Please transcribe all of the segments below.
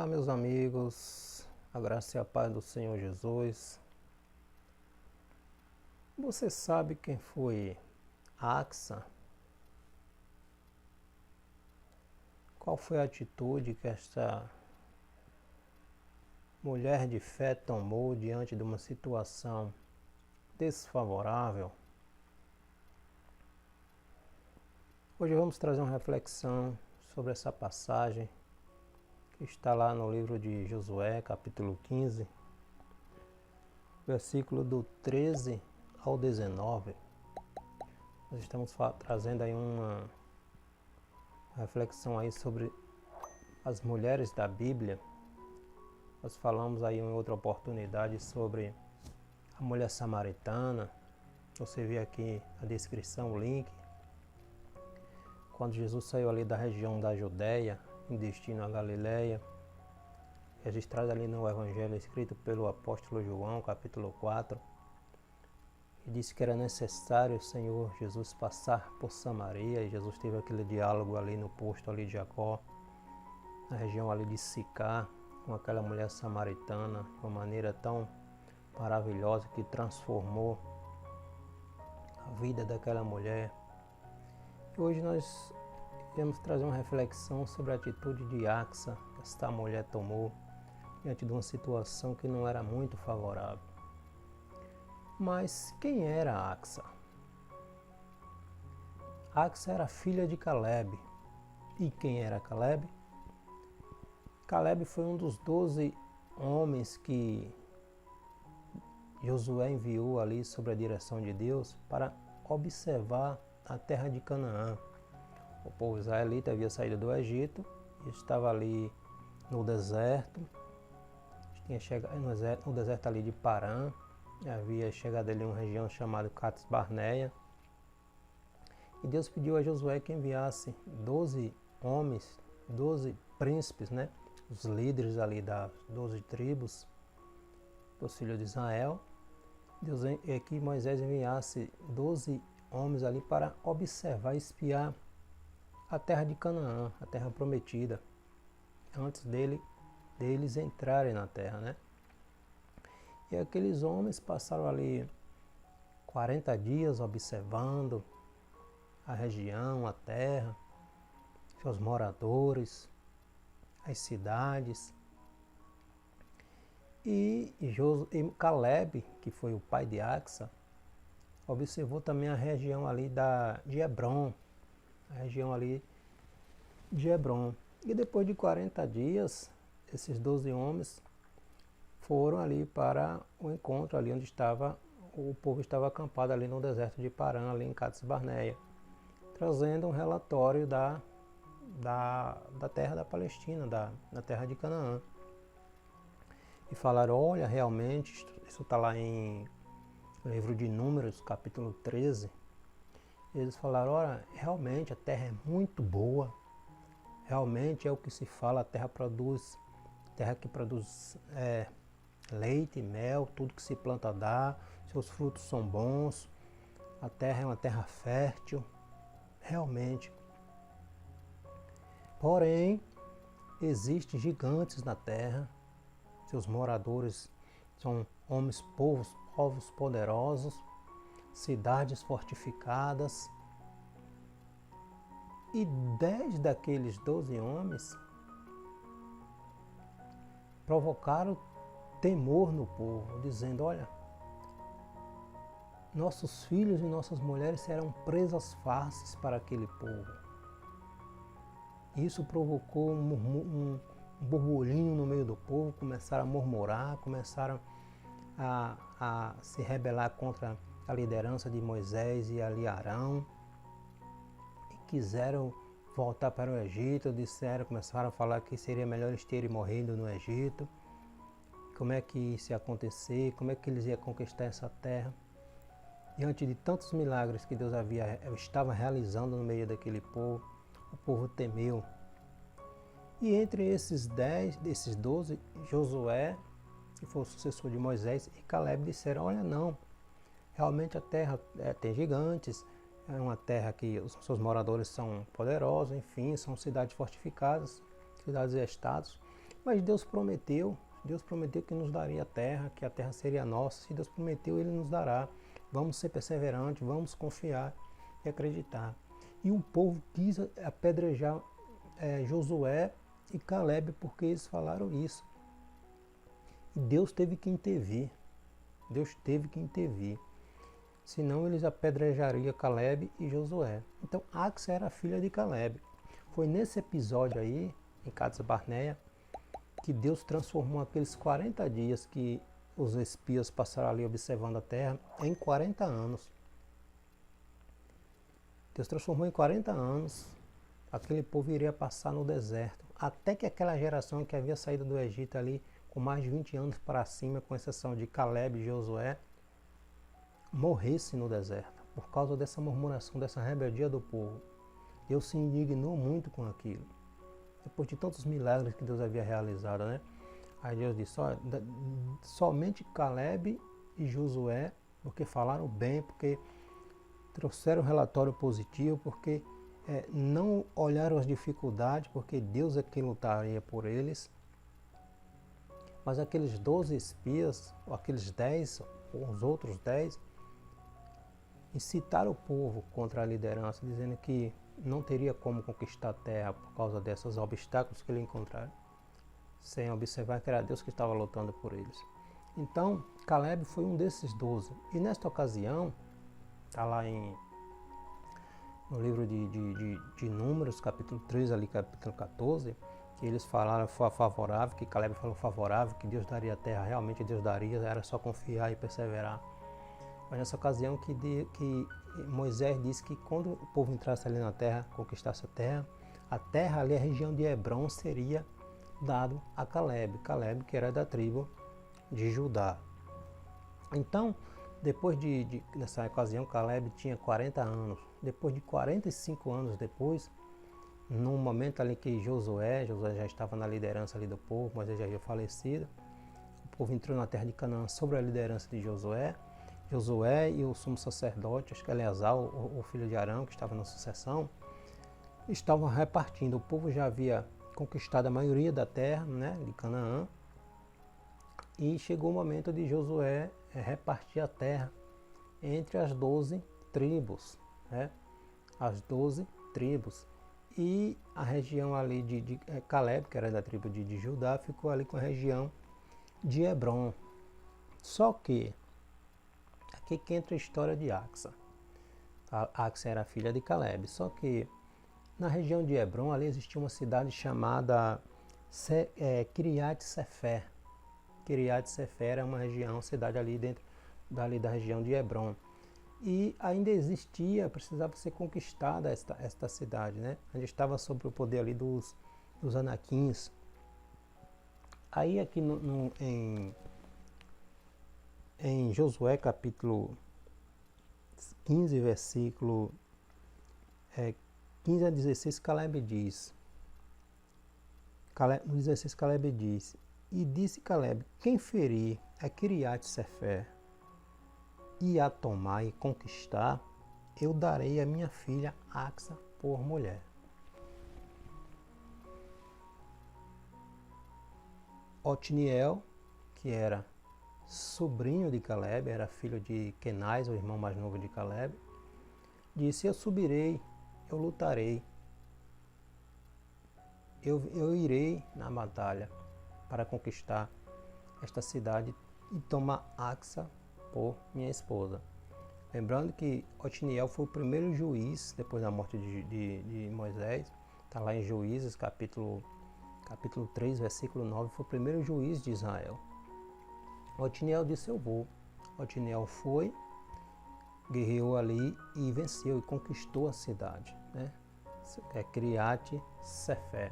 Olá, meus amigos, a graça e a paz do Senhor Jesus. Você sabe quem foi Axa? Qual foi a atitude que esta mulher de fé tomou diante de uma situação desfavorável? Hoje vamos trazer uma reflexão sobre essa passagem que está lá no livro de Josué, capítulo 15, versículo do 13 ao 19. Nós estamos trazendo aí uma reflexão aí sobre as mulheres da Bíblia. Nós falamos aí em outra oportunidade sobre a mulher samaritana. Você vê aqui a descrição, o link. Quando Jesus saiu ali da região da Judéia, em destino à Galileia, registrado ali no Evangelho escrito pelo apóstolo João, capítulo 4, e disse que era necessário o Senhor Jesus passar por Samaria, e Jesus teve aquele diálogo ali no posto ali de Jacó, na região ali de Sicar, com aquela mulher samaritana, de uma maneira tão maravilhosa que transformou a vida daquela mulher. E hoje nós iremos trazer uma reflexão sobre a atitude de Axa que esta mulher tomou diante de uma situação que não era muito favorável. Mas quem era Axa? Axa era filha de Caleb. E quem era Caleb? Caleb foi um dos 12 homens que Josué enviou ali sob a direção de Deus para observar a terra de Canaã. O povo israelita havia saído do Egito e estava ali no deserto. Tinha chegado no deserto ali de Parã. Havia chegado ali em uma região chamada Cades Barneia. E Deus pediu a Josué que enviasse 12 homens, 12 príncipes, né? Os líderes ali das 12 tribos dos filhos de Israel. Deus que Moisés enviasse 12 homens ali para observar e espiar a terra de Canaã, a terra prometida, antes deles entrarem na terra, né? E aqueles homens passaram ali 40 dias observando a região, a terra, seus moradores, as cidades. E Caleb, que foi o pai de Axa, observou também a região ali de Hebrom, a região ali de Hebrom. E depois de 40 dias, esses 12 homens foram ali para o encontro ali onde o povo estava acampado ali no deserto de Parã, ali em Cades Barneia, trazendo um relatório da terra da Palestina, da terra de Canaã. E falaram, olha, realmente, isso está lá em livro de Números, capítulo 13, eles falaram, olha, realmente a terra é muito boa, realmente é o que se fala, a terra que produz leite, mel, tudo que se planta dá, seus frutos são bons, a terra é uma terra fértil, realmente. Porém, existem gigantes na terra, seus moradores são povos poderosos, cidades fortificadas, e 10 daqueles 12 homens provocaram temor no povo, dizendo, olha, nossos filhos e nossas mulheres serão presas fáceis para aquele povo. Isso provocou um burburinho no meio do povo, começaram a murmurar, começaram a se rebelar contra a liderança de Moisés e ali Arão, e quiseram voltar para o Egito, começaram a falar que seria melhor eles terem morrido no Egito, como é que isso ia acontecer, como é que eles iam conquistar essa terra. Diante de tantos milagres que Deus estava realizando no meio daquele povo, o povo temeu. E entre esses 12, Josué, que foi o sucessor de Moisés, e Caleb disseram, olha não, realmente a terra tem gigantes, é uma terra que os seus moradores são poderosos, enfim, são cidades fortificadas, cidades e estados, Mas Deus prometeu que nos daria a terra, que a terra seria nossa. Se Deus prometeu, Ele nos dará. Vamos ser perseverantes, vamos confiar e acreditar. E o povo quis apedrejar Josué e Caleb porque eles falaram isso. E Deus teve que intervir. Deus teve que intervir. Senão eles apedrejariam Caleb e Josué. Então Axa era filha de Caleb. Foi nesse episódio aí, em Cades Barneia, que Deus transformou aqueles 40 dias que os espias passaram ali observando a terra em 40 anos. Deus transformou em 40 anos, aquele povo iria passar no deserto, até que aquela geração que havia saído do Egito ali, com mais de 20 anos para cima, com exceção de Caleb e Josué, morresse no deserto, por causa dessa murmuração, dessa rebeldia do povo. Deus se indignou muito com aquilo. Depois de tantos milagres que Deus havia realizado, né? Aí Deus disse, somente Caleb e Josué, porque falaram bem, porque trouxeram um relatório positivo, porque não olharam as dificuldades, porque Deus é quem lutaria por eles. Mas aqueles 12 espias, ou aqueles 10, ou os outros 10, incitaram o povo contra a liderança, dizendo que não teria como conquistar a terra por causa desses obstáculos que eles encontraram, sem observar que era Deus que estava lutando por eles. Então, Caleb foi um desses 12. E nesta ocasião, está lá no livro de Números, capítulo 3, ali, capítulo 14, que eles falaram foi favorável, que Caleb falou favorável, que Deus daria a terra, realmente Deus daria, era só confiar e perseverar. Mas nessa ocasião que Moisés disse que quando o povo entrasse ali na terra, conquistasse a terra ali, a região de Hebron, seria dado a Caleb, que era da tribo de Judá. Então, depois nessa ocasião, Caleb tinha 40 anos. Depois de 45 anos depois, num momento ali que Josué já estava na liderança ali do povo, Moisés já havia falecido, o povo entrou na terra de Canaã sob a liderança de Josué e o sumo sacerdote, acho que Eleazar, o filho de Arão, que estava na sucessão, estavam repartindo. O povo já havia conquistado a maioria da terra, né, de Canaã, e chegou o momento de Josué repartir a terra entre as 12 tribos, né, as 12 tribos. E a região ali de Caleb, que era da tribo de Judá, ficou ali com a região de Hebron. Só que aqui que entra a história de Axa. Axa era filha de Caleb, só que na região de Hebron ali existia uma cidade chamada Kiriat Sefer. Kiriat Sefer era uma região, cidade ali dentro da região de Hebron. E ainda existia, precisava ser conquistada esta cidade, né? Ainda estava sob o poder ali dos Anaquins. Aí aqui em Josué capítulo 15, versículo 15 a 16, Caleb diz, no 16 Caleb diz, e disse Caleb, quem ferir a Kiriat Sefer e a tomar e conquistar, eu darei a minha filha Axa por mulher. Otniel, que era sobrinho de Caleb, era filho de Kenaz, o irmão mais novo de Caleb, disse, eu subirei, eu lutarei, eu irei na batalha para conquistar esta cidade e tomar Axa por minha esposa. Lembrando que Otniel foi o primeiro juiz, depois da morte de Moisés, está lá em Juízes, capítulo 3, versículo 9, foi o primeiro juiz de Israel. Otniel disse, eu vou. Otniel foi, guerreou ali e venceu e conquistou a cidade, né? Kiriat Sefer.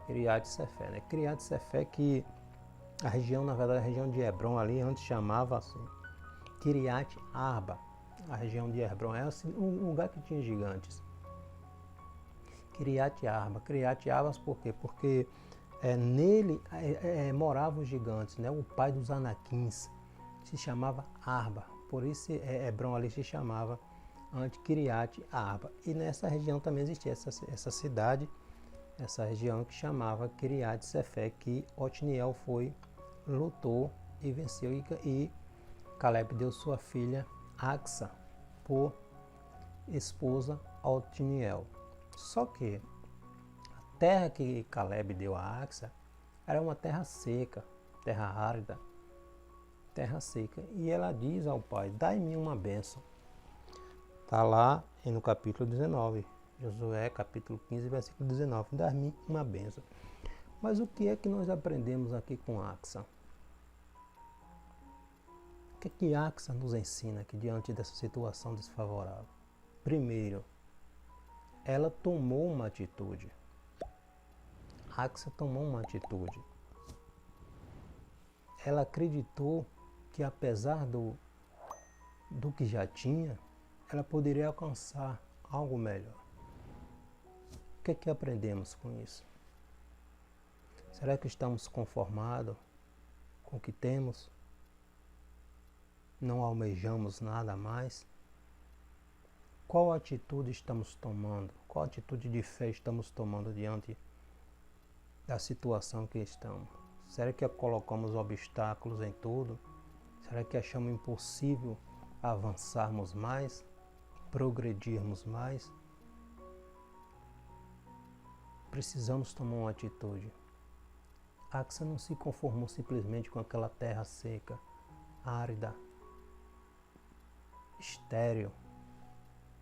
Kiriat Sefer, né? Kiriat Sefer, que a região, na verdade, a região de Hebron ali, antes chamava assim, Kiriat Arba. A região de Hebron é assim, um lugar que tinha gigantes. Kiriat Arba. Kiriat Arba por quê? Porque nele moravam os gigantes, né? O pai dos Anaquins se chamava Arba. Por isso Hebron ali se chamava antes Kiriat Arba. E nessa região também existia essa cidade essa região que chamava Kiriat Sefé, que Otniel lutou e venceu, e Caleb deu sua filha Axa por esposa a Otniel. Só que a terra que Caleb deu a Axa era uma terra seca, terra árida, terra seca. E ela diz ao pai: dai-me uma bênção. Está lá no capítulo 19, Josué capítulo 15, versículo 19, dai-me uma bênção. Mas o que é que nós aprendemos aqui com Axa? O que é que Axa nos ensina aqui diante dessa situação desfavorável? Primeiro, ela tomou uma atitude. Axa tomou uma atitude. Ela acreditou que, apesar do que já tinha, ela poderia alcançar algo melhor. O que é que aprendemos com isso? Será que estamos conformados com o que temos? Não almejamos nada a mais? Qual atitude estamos tomando? Qual atitude de fé estamos tomando diante da situação que estamos? Será que colocamos obstáculos em tudo? Será que achamos impossível avançarmos mais, progredirmos mais? Precisamos tomar uma atitude. Axa não se conformou simplesmente com aquela terra seca, árida, estéril.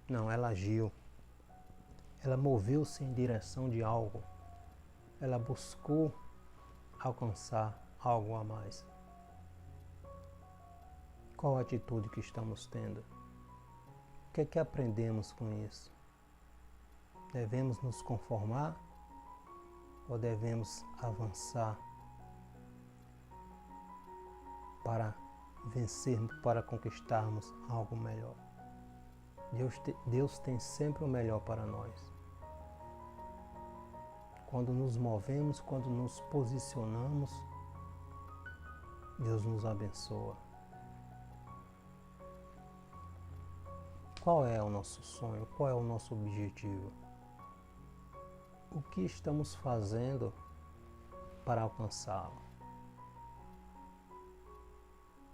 Não, ela agiu. Ela moveu-se em direção de algo. Ela buscou alcançar algo a mais. Qual a atitude que estamos tendo? O que é que aprendemos com isso? Devemos nos conformar ou devemos avançar para vencermos, para conquistarmos algo melhor? Deus tem sempre o melhor para nós. Quando nos movemos, quando nos posicionamos, Deus nos abençoa. Qual é o nosso sonho? Qual é o nosso objetivo? O que estamos fazendo para alcançá-lo?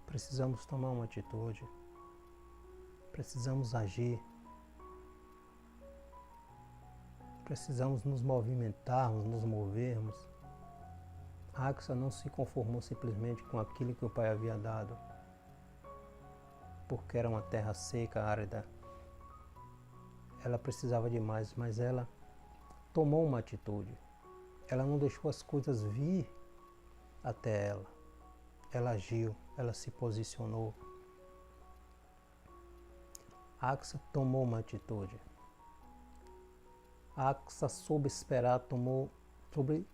Precisamos tomar uma atitude. Precisamos agir. Precisamos nos movimentarmos, nos movermos. Axa não se conformou simplesmente com aquilo que o pai havia dado, porque era uma terra seca, árida. Ela precisava de mais, mas ela tomou uma atitude. Ela não deixou as coisas vir até ela. Ela agiu, ela se posicionou. Axa tomou uma atitude. Axa soube esperar, soube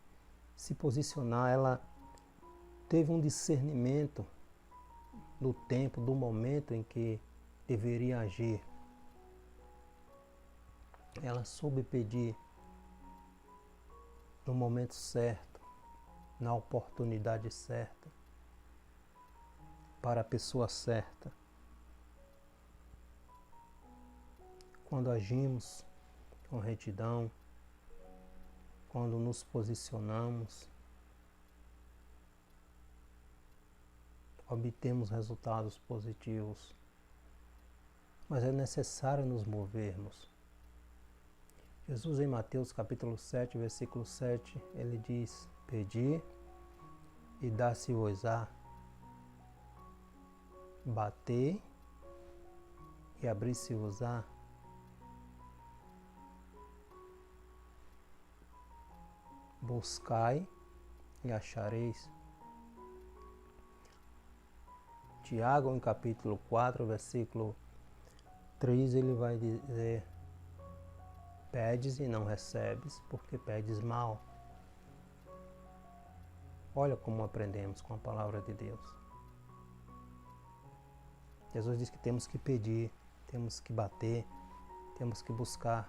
se posicionar. Ela teve um discernimento do tempo, do momento em que deveria agir. Ela soube pedir no momento certo, na oportunidade certa, para a pessoa certa. Quando agimos com retidão, quando nos posicionamos, obtemos resultados positivos. Mas é necessário nos movermos. Jesus, em Mateus capítulo 7, versículo 7, ele diz: pedi e dá-se-vos-á, batei e abrir-se-vos-á. Buscai e achareis. Tiago, em capítulo 4, versículo 3, ele vai dizer: pedes e não recebes, porque pedes mal. Olha como aprendemos com a palavra de Deus. Jesus diz que temos que pedir, temos que bater, temos que buscar.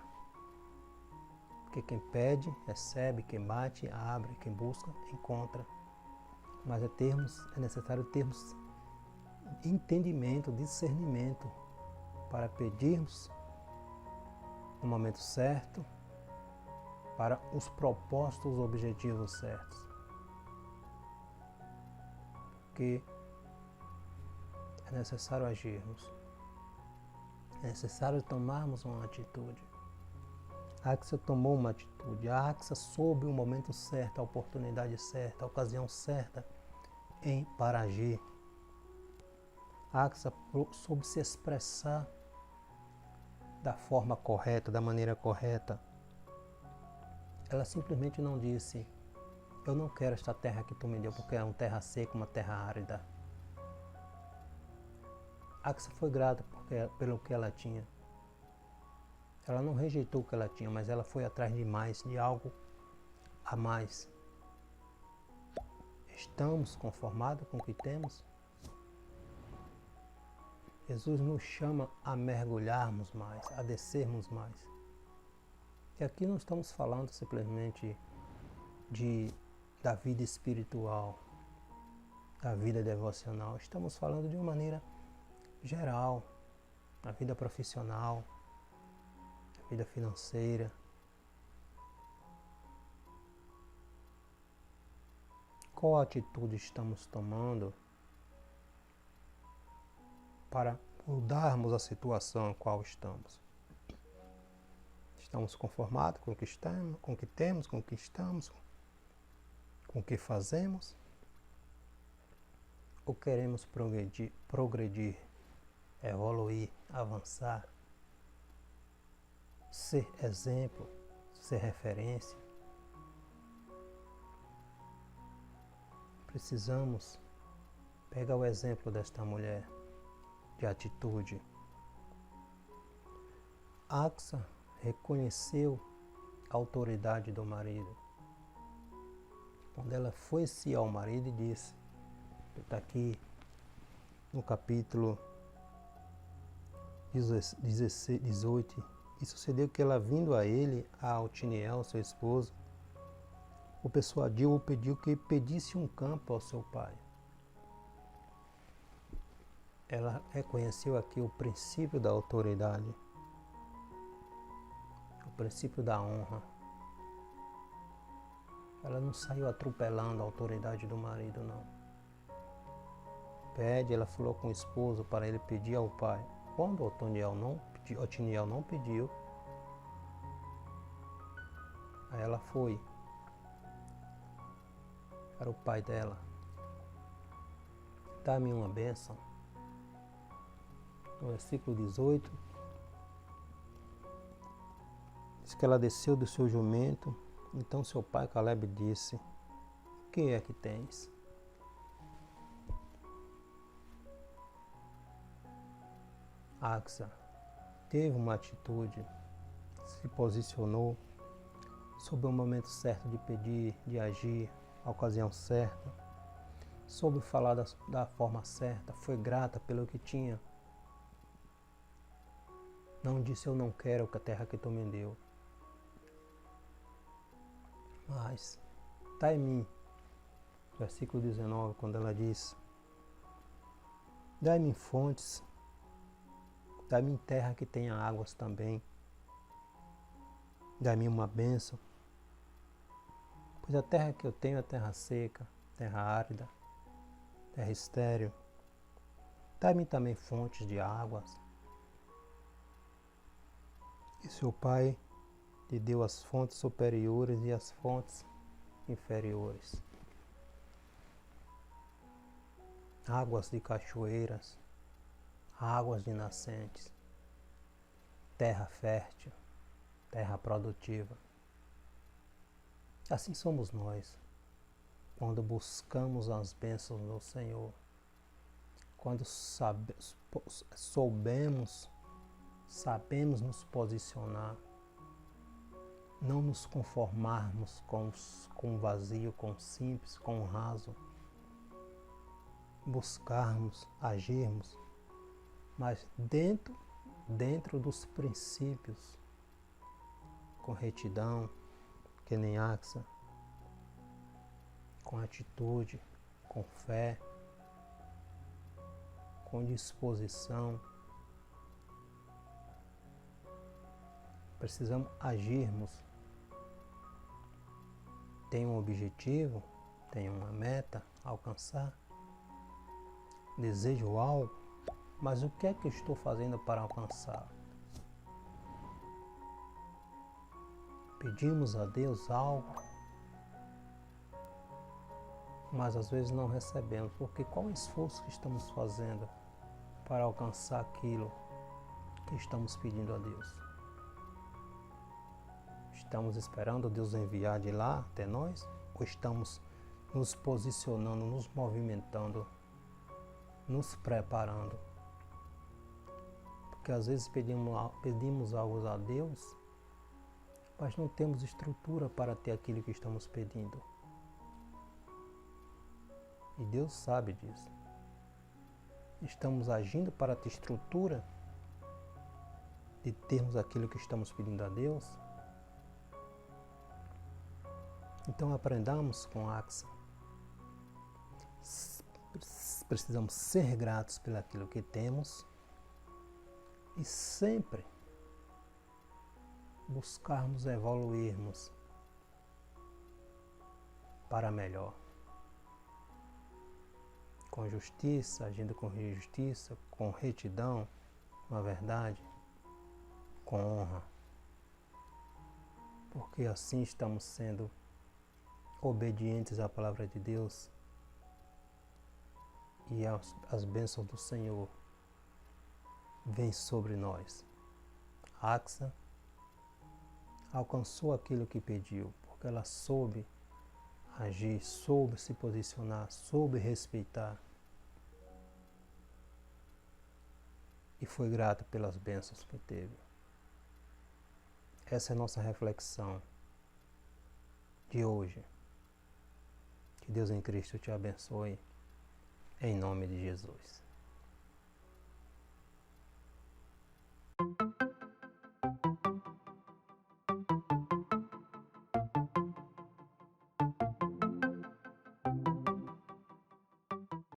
Porque quem pede, recebe, quem bate, abre, quem busca, encontra. Mas é necessário termos entendimento, discernimento para pedirmos no momento certo, para os propósitos, os objetivos certos. Porque é necessário agirmos, é necessário tomarmos uma atitude. A Axa tomou uma atitude, a Axa soube o momento certo, a oportunidade certa, a ocasião certa para agir. A Axa soube se expressar da forma correta, da maneira correta. Ela simplesmente não disse: eu não quero esta terra que tu me deu porque é uma terra seca, uma terra árida. Axa foi grata pelo que ela tinha. Ela não rejeitou o que ela tinha, mas ela foi atrás de mais, de algo a mais. Estamos conformados com o que temos? Jesus nos chama a mergulharmos mais, a descermos mais. E aqui não estamos falando simplesmente da vida espiritual, da vida devocional. Estamos falando de uma maneira geral, da vida profissional, da vida financeira. Qual atitude estamos tomando para mudarmos a situação em qual estamos? Estamos conformados com o que estamos, com o que temos, com o que estamos, com o que fazemos? Ou queremos progredir, evoluir, avançar, ser exemplo, ser referência? Precisamos pegar o exemplo desta mulher de atitude. Axa reconheceu a autoridade do marido. Quando ela foi-se ao marido e disse, está aqui no capítulo 18, e sucedeu que ela vindo a ele, a Otiniel, seu esposo, o persuadiu ou pediu que pedisse um campo ao seu pai. Ela reconheceu aqui o princípio da autoridade, o princípio da honra. Ela não saiu atropelando a autoridade do marido, não. Ela falou com o esposo para ele pedir ao pai. Quando Otiniel não pediu, aí ela foi. Era o pai dela. Dá-me uma bênção. No versículo 18, diz que ela desceu do seu jumento. Então seu pai Caleb disse: o que é que tens? Axa teve uma atitude, se posicionou soube o momento certo de pedir, de agir, a ocasião certa, soube falar da forma certa, foi grata pelo que tinha. Não disse eu não quero a terra que tu me deu, mas está em mim. Versículo 19, quando ela diz: dai-me fontes, dai-me terra que tenha águas também, dai-me uma bênção, pois a terra que eu tenho é terra seca, terra árida, terra estéril. Dai-me também fontes de águas. E seu pai lhe deu as fontes superiores e as fontes inferiores. Águas de cachoeiras, águas de nascentes, terra fértil, terra produtiva. Assim somos nós, quando buscamos as bênçãos do Senhor, quando sabemos nos posicionar, não nos conformarmos com o vazio, com o simples, com o raso, buscarmos, agirmos, mas dentro dos princípios, com retidão, que nem Axa, com atitude, com fé, com disposição. Precisamos agirmos tem um objetivo, tem uma meta a alcançar, desejo algo, mas o que é que eu estou fazendo para alcançar? Pedimos a Deus algo, mas às vezes não recebemos, porque qual o esforço que estamos fazendo para alcançar aquilo que estamos pedindo a Deus? Estamos esperando Deus enviar de lá até nós? Ou estamos nos posicionando, nos movimentando, nos preparando? Porque às vezes pedimos algo a Deus, mas não temos estrutura para ter aquilo que estamos pedindo. E Deus sabe disso. Estamos agindo para ter estrutura de termos aquilo que estamos pedindo a Deus? Então aprendamos com Axa. Precisamos ser gratos pelo aquilo que temos e sempre buscarmos evoluirmos para melhor. Com justiça, agindo com justiça, com retidão, com a verdade, com honra. Porque assim estamos sendo obedientes à palavra de Deus e as bênçãos do Senhor vêm sobre nós. Axa alcançou aquilo que pediu, porque ela soube agir, soube se posicionar, soube respeitar e foi grata pelas bênçãos que teve. Essa é a nossa reflexão de hoje. Que Deus em Cristo te abençoe, em nome de Jesus.